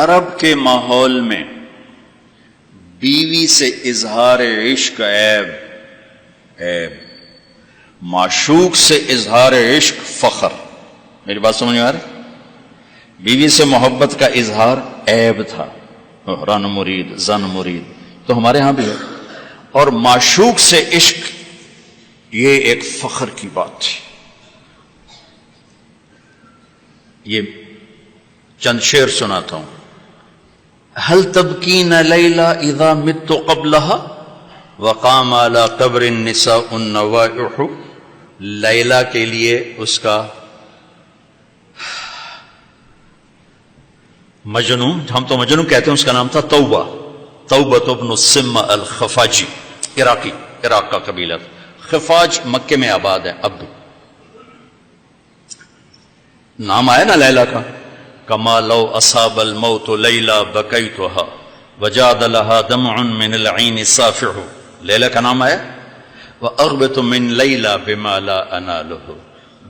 عرب کے ماحول میں بیوی سے اظہار عشق عیب، معشوق سے اظہار عشق فخر. میری بات سمجھ میں آ رہی؟ بیوی سے محبت کا اظہار عیب تھا، رن مرید زن مرید، تو ہمارے ہاں بھی ہے. اور معشوق سے عشق یہ ایک فخر کی بات تھی. یہ چند شعر سناتا ہوں. هل تبکین لیلا اذا مت قبلها وقام على قبر النساء النوائح. لیلا کے لیے اس کا مجنون، ہم تو مجنون کہتے ہیں، اس کا نام تھا توبہ ابن السم الخفاجی، عراق کا قبیلہ. خفاج مکے میں آباد ہے. اب نام آیا نا لیلا کا. کما لو اصاب الموت لیلا بکیتها وجاد لها دمع من العین صافح. لیلا کا نام آیا. واغبط من لیلا بما لا اناله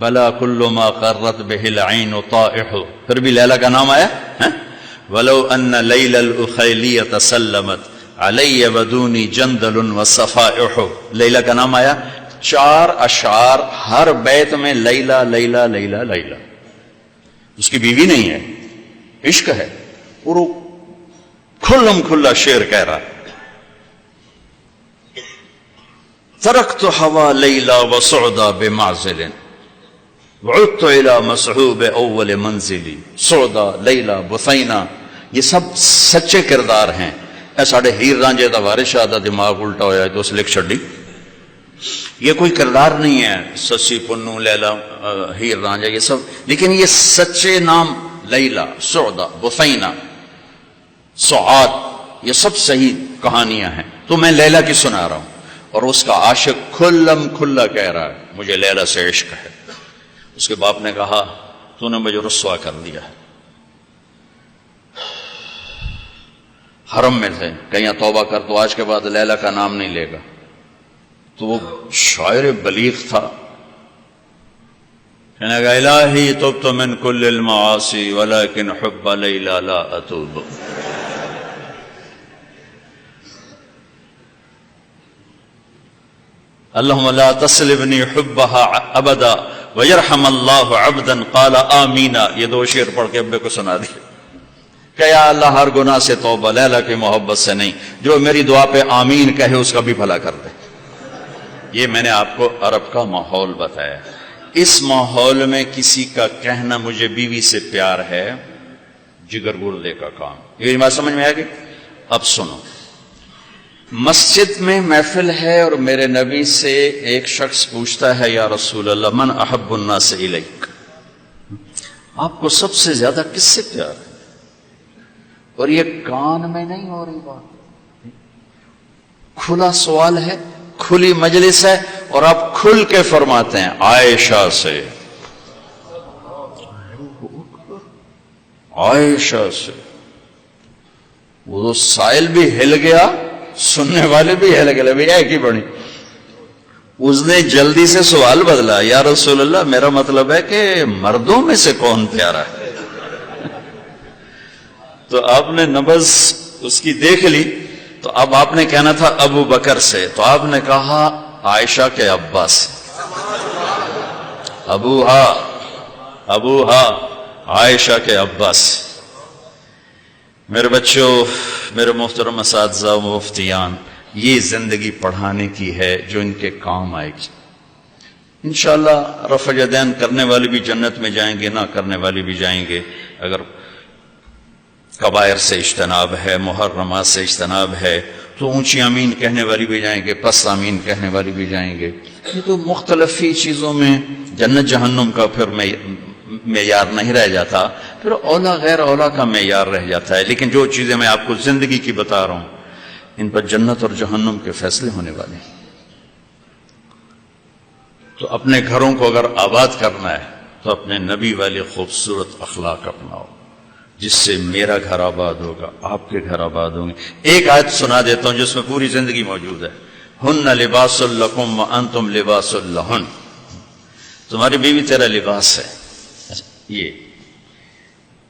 بلا كل ما قرت به العین طائح. پھر بھی لیلا کا نام آیا. ولو ان لیلا الاخیلیۃ سلمت علی ودونی جندل وصفائح. لیلا کا نام آیا. 4 اشعار ہر بیت میں لیلا لیلا لیلا لیلا. اس کی بیوی نہیں ہے، عشق ہے، اور وہ کھلم کھلا شعر کہہ رہا ہے. ترکت ہوا لیلا وسعدا بمعزل وعدت الى مسحوب اول منزلی. سعدا، لیلا، بثینہ، یہ سب سچے کردار ہیں. اے ساڑھے ہیر رانجے دا وارث شاہ دا دماغ الٹا ہویا ہے تو اس لکھ چھڑی. یہ کوئی کردار نہیں ہے، سسی پنو لیلا ہیر رانجا یہ سب، لیکن یہ سچے نام لیلا، سعدا، بثینہ، سعاد، یہ سب صحیح کہانیاں ہیں. تو میں لیلا کی سنا رہا ہوں اور اس کا عاشق کھلم کھلا کہہ رہا ہے مجھے لیلا سے عشق ہے. اس کے باپ نے کہا تو نے مجھے رسوا کر دیا. حرم میں تھے، کہیں توبہ کر تو آج کے بعد لیلا کا نام نہیں لے گا. تو وہ شاعر بلیغ تھا، کہنے لگا الہی تبت من کل المعاصی ولکن حب لیلا لا اتوب. اللہم لا تسلبنی حبها ابدا ویرحم اللہ عبدا قال آمین. یہ 2 شعر پڑھ کے ابے کو سنا دی کہ یا اللہ ہر گناہ سے توبہ، لیلا کی محبت سے نہیں. جو میری دعا پہ آمین کہے اس کا بھی بھلا کر دے. یہ میں نے آپ کو عرب کا ماحول بتایا. اس ماحول میں کسی کا کہنا مجھے بیوی سے پیار ہے جگر گردے کا کام. یہ بات سمجھ میں آ گئی؟ اب سنو. مسجد میں محفل ہے اور میرے نبی سے ایک شخص پوچھتا ہے یا رسول اللہ من احب الناس الیک، آپ کو سب سے زیادہ کس سے پیار ہے؟ اور یہ کان میں نہیں ہو رہی بات، کھلا سوال ہے، کھلی مجلس ہے، اور آپ کھل کے فرماتے ہیں عائشہ سے. عائشہ سے. وہ سائل بھی ہل گیا، سننے والے بھی ہل گئے، بھی ایک ہی بڑی. اس نے جلدی سے سوال بدلا، یا رسول اللہ میرا مطلب ہے کہ مردوں میں سے کون پیارا ہے؟ تو آپ نے نبض اس کی دیکھ لی. تو اب آپ نے کہنا تھا ابو بکر سے، تو آپ نے کہا عائشہ کے ابا سے. ابوہا عائشہ کے ابا سے. میرے بچوں، میرے محترم اساتذہ و مفتیان، یہ زندگی پڑھانے کی ہے جو ان کے کام آئے گی. انشاءاللہ رفع یدین کرنے والے بھی جنت میں جائیں گے، نہ کرنے والے بھی جائیں گے. اگر کبائر سے اجتناب ہے، محرمات سے اجتناب ہے، تو اونچی آمین کہنے والی بھی جائیں گے، پس آمین کہنے والی بھی جائیں گے. یہ تو مختلف ہی چیزوں میں جنت جہنم کا پھر معیار نہیں رہ جاتا، پھر اولا غیر اولا کا معیار رہ جاتا ہے. لیکن جو چیزیں میں آپ کو زندگی کی بتا رہا ہوں، ان پر جنت اور جہنم کے فیصلے ہونے والے ہیں. تو اپنے گھروں کو اگر آباد کرنا ہے تو اپنے نبی والے خوبصورت اخلاق اپناؤ، جس سے میرا گھر آباد ہوگا، آپ کے گھر آباد ہوں گے. ایک آیت سنا دیتا ہوں جس میں پوری زندگی موجود ہے. ہن لباس لکم وانتم لباس لہن. تمہاری بیوی تیرا لباس ہے. یہ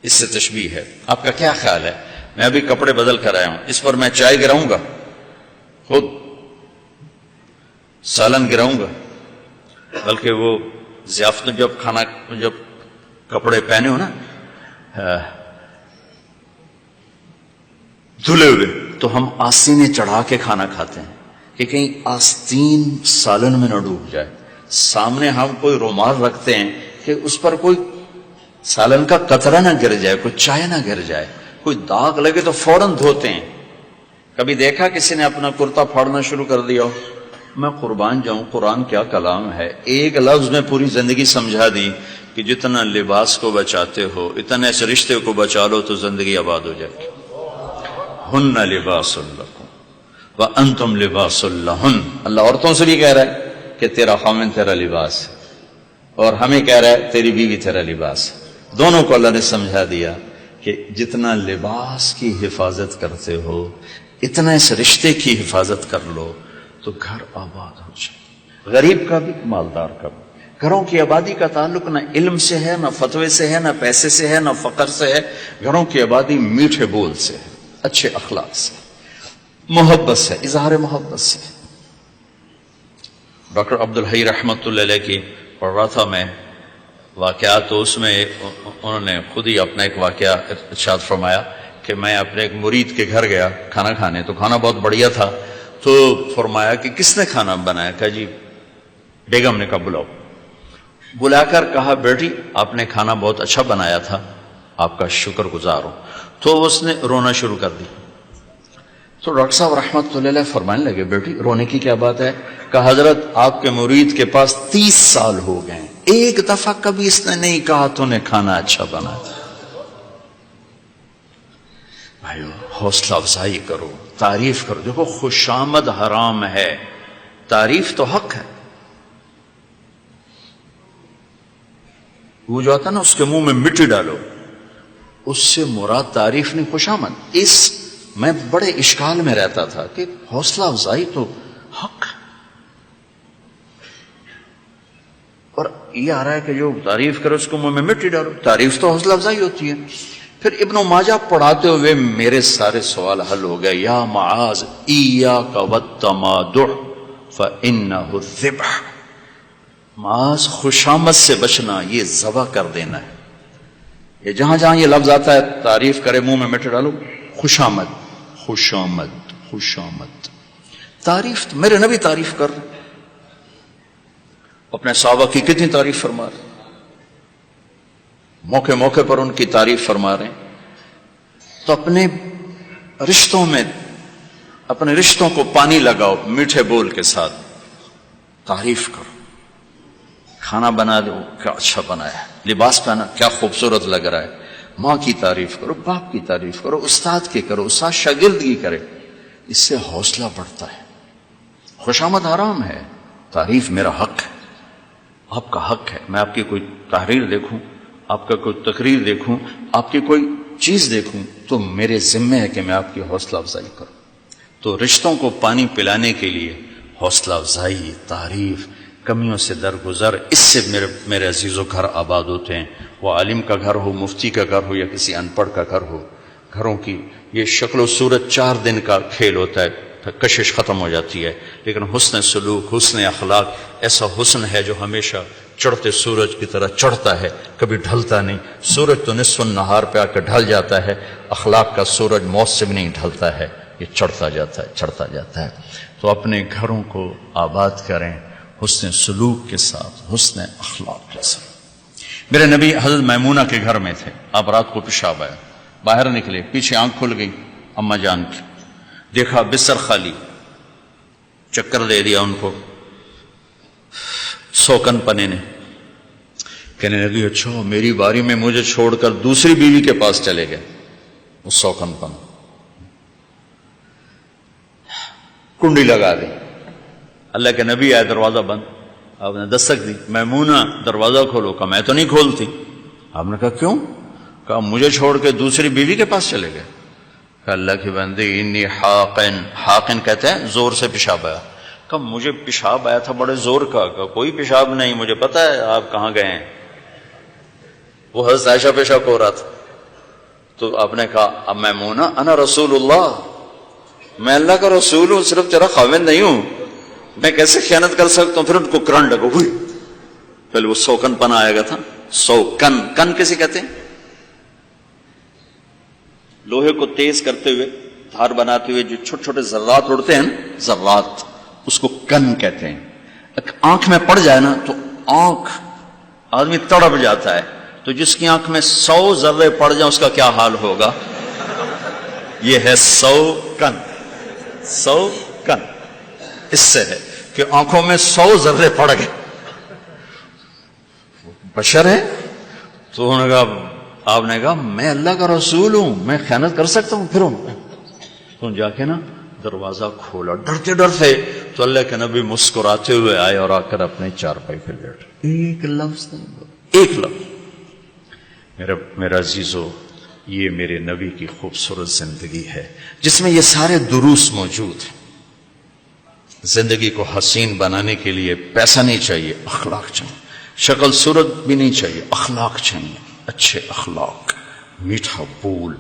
اس سے تشبیہ ہے. آپ کا کیا خیال ہے؟ میں ابھی کپڑے بدل کر آیا ہوں، اس پر میں چائے گراؤں گا، خود سالن گراؤں گا؟ بلکہ وہ ضیافت میں جب کپڑے پہنے ہو نا دھلے ہوئے، تو ہم آستینیں چڑھا کے کھانا کھاتے ہیں کہ کہیں آستین سالن میں نہ ڈوب جائے. سامنے ہم کوئی رومال رکھتے ہیں کہ اس پر کوئی سالن کا قطرہ نہ گر جائے، کوئی چائے نہ گر جائے، کوئی داغ لگے تو فوراً دھوتے ہیں. کبھی دیکھا کسی نے اپنا کرتا پھاڑنا شروع کر دیا ہو؟ میں قربان جاؤں، قرآن کیا کلام ہے. ایک لفظ میں پوری زندگی سمجھا دی کہ جتنا لباس کو بچاتے ہو اتنے اس رشتے کو بچا لو تو زندگی آباد ہو جائے گی. ہن لباس لکم وانتم لباس لہن. اللہ عورتوں سے بھی کہہ رہا ہے کہ تیرا خامن تیرا لباس ہے، اور ہمیں کہہ رہا ہے تیری بیوی تیرا لباس ہے. دونوں کو اللہ نے سمجھا دیا کہ جتنا لباس کی حفاظت کرتے ہو اتنا اس رشتے کی حفاظت کر لو تو گھر آباد ہو جائے. غریب کا بھی مالدار کا بھی. گھروں کی آبادی کا تعلق نہ علم سے ہے، نہ فتوے سے ہے، نہ پیسے سے ہے، نہ فقر سے ہے. گھروں کی آبادی میٹھے بول سے ہے، اچھے اخلاق سے، محبت سے، اظہار محبت سے. ڈاکٹر عبدالحی رحمۃ اللہ علیہ کی پڑھ رہا تھا میں واقعات، تو اس میں انہوں نے خود ہی اپنا ایک واقعہ ارشاد فرمایا کہ میں اپنے ایک مرید کے گھر گیا کھانا کھانے، تو کھانا بہت بڑھیا تھا. تو فرمایا کہ کس نے کھانا بنایا؟ کہا جی بیگم نے. کہا بلاؤ. بلا کر کہا بیٹی آپ نے کھانا بہت اچھا بنایا تھا، آپ کا شکر گزار ہوں. تو اس نے رونا شروع کر دی. تو ڈاکٹر صاحب رحمۃ اللہ علیہ فرمانے لگے بیٹی رونے کی کیا بات ہے؟ کہا حضرت آپ کے مرید کے پاس 30 سال ہو گئے، ایک دفعہ کبھی اس نے نہیں کہا تو نے کھانا اچھا بنا. بھائیو حوصلہ افزائی کرو، تعریف کرو. دیکھو خوشامد حرام ہے، تعریف تو حق ہے. وہ جو آتا نا اس کے منہ میں مٹی ڈالو، اس سے مراد تعریف نہیں خوشامد. اس میں بڑے اشکال میں رہتا تھا کہ حوصلہ افزائی تو حق ہے، اور یہ آ رہا ہے کہ جو تعریف کرو اس کو منہ میں مٹی ڈالو. تعریف تو حوصلہ افزائی ہوتی ہے. پھر ابن ماجہ پڑھاتے ہوئے میرے سارے سوال حل ہو گئے. یا معاذ ایاک والتمادع فانہ الذبح. معاذ خوشامد سے بچنا، یہ ذبح کر دینا ہے. یہ جہاں جہاں یہ لفظ آتا ہے تعریف کرے منہ میں مٹی ڈالو، خوشامد خوشامد خوشامد. تعریف میرے نبی تعریف کر رہے، اپنے صحابہ کی کتنی تعریف فرما رہے، موقع موقع پر ان کی تعریف فرما رہے ہیں. تو اپنے رشتوں میں اپنے رشتوں کو پانی لگاؤ میٹھے بول کے ساتھ، تعریف کرو. کھانا بنا دو کیا اچھا بنایا ہے، لباس پہنا کیا خوبصورت لگ رہا ہے. ماں کی تعریف کرو، باپ کی تعریف کرو، استاد کی کرو، استاد شاگرد کی کرے. اس سے حوصلہ بڑھتا ہے. خوشامد حرام ہے، تعریف میرا حق ہے، آپ کا حق ہے. میں آپ کی کوئی تحریر دیکھوں، آپ کا کوئی تقریر دیکھوں، آپ کی کوئی چیز دیکھوں تو میرے ذمہ ہے کہ میں آپ کی حوصلہ افزائی کروں. تو رشتوں کو پانی پلانے کے لیے حوصلہ افزائی، تعریف، کمیوں سے درگزر، اس سے میرے عزیزوں گھر آباد ہوتے ہیں. وہ عالم کا گھر ہو، مفتی کا گھر ہو، یا کسی ان پڑھ کا گھر ہو. گھروں کی یہ شکل و صورت 4 دن کا کھیل ہوتا ہے، پھر کشش ختم ہو جاتی ہے. لیکن حسن سلوک، حسن اخلاق ایسا حسن ہے جو ہمیشہ چڑھتے سورج کی طرح چڑھتا ہے، کبھی ڈھلتا نہیں. سورج تو نصف النہار پہ آ کے ڈھل جاتا ہے، اخلاق کا سورج موت سے بھی نہیں ڈھلتا ہے، یہ چڑھتا جاتا ہے چڑھتا جاتا ہے. تو اپنے گھروں کو آباد کریں حسن سلوک کے ساتھ، حسن اخلاق کے ساتھ. میرے نبی حضرت میمونہ کے گھر میں تھے. آپ رات کو پیشاب آیا، باہر نکلے، پیچھے آنکھ کھل گئی اماں جان کی، دیکھا بستر خالی، چکر دے دیا ان کو. سوکن پنے نے کہنے لگی اچھا میری باری میں مجھے چھوڑ کر دوسری بیوی کے پاس چلے گئے. وہ سوکن پن کنڈی لگا دی. اللہ کے نبی آئے، دروازہ بند. آپ نے دستک دی، میمونہ دروازہ کھولو. کہا میں تو نہیں کھولتی. آپ نے کہا کیوں؟ کہا مجھے چھوڑ کے دوسری بیوی کے پاس چلے گئے. کہا اللہ کی بندی انی حاقن، حاقن کہتے ہیں زور سے پیشاب آیا. کہا مجھے پیشاب آیا تھا بڑے زور کا. کہا کوئی پیشاب نہیں، مجھے پتا ہے آپ کہاں گئے ہیں. وہ حضرت عائشہ پیشاب ہو رہا تھا. تو آپ نے کہا اب میمونہ انا رسول اللہ، میں اللہ کا رسول ہوں، صرف تیرا خاوند نہیں ہوں، میں کیسے خیانت کر سکتا ہوں؟ پھر ان کو کرنٹ لگا، ہوئی پہلے وہ سوکن پن آئے گا تھا، سوکن، کن کیسے کہتے ہیں؟ لوہے کو تیز کرتے ہوئے، دھار بناتے ہوئے جو چھوٹے چھوٹے ذرات اڑتے ہیں، ذرات، اس کو کن کہتے ہیں۔ آنکھ میں پڑ جائے نا تو آنکھ آدمی تڑپ جاتا ہے، تو جس کی آنکھ میں 100 ذرے پڑ جائیں اس کا کیا حال ہوگا؟ یہ ہے 100 کن، 100 کن، اس سے ہے کہ آنکھوں میں 100 ذرے پڑ گئے، بشر ہے۔ تو انہوں نے کہا، آپ نے کہا میں اللہ کا رسول ہوں، میں خیانت کر سکتا ہوں؟ پھر تو جا کے نا دروازہ کھولا ڈرتے ڈرتے، تو اللہ کے نبی مسکراتے ہوئے آئے اور آ کر اپنے چارپائی پہ لیٹ، ایک لفظ نہیں، ایک لفظ۔ میرا عزیزو، یہ میرے نبی کی خوبصورت زندگی ہے جس میں یہ سارے دروس موجود ہیں۔ زندگی کو حسین بنانے کے لیے پیسہ نہیں چاہیے، اخلاق چاہیے، شکل صورت بھی نہیں چاہیے، اخلاق چاہیے، اچھے اخلاق، میٹھا بول۔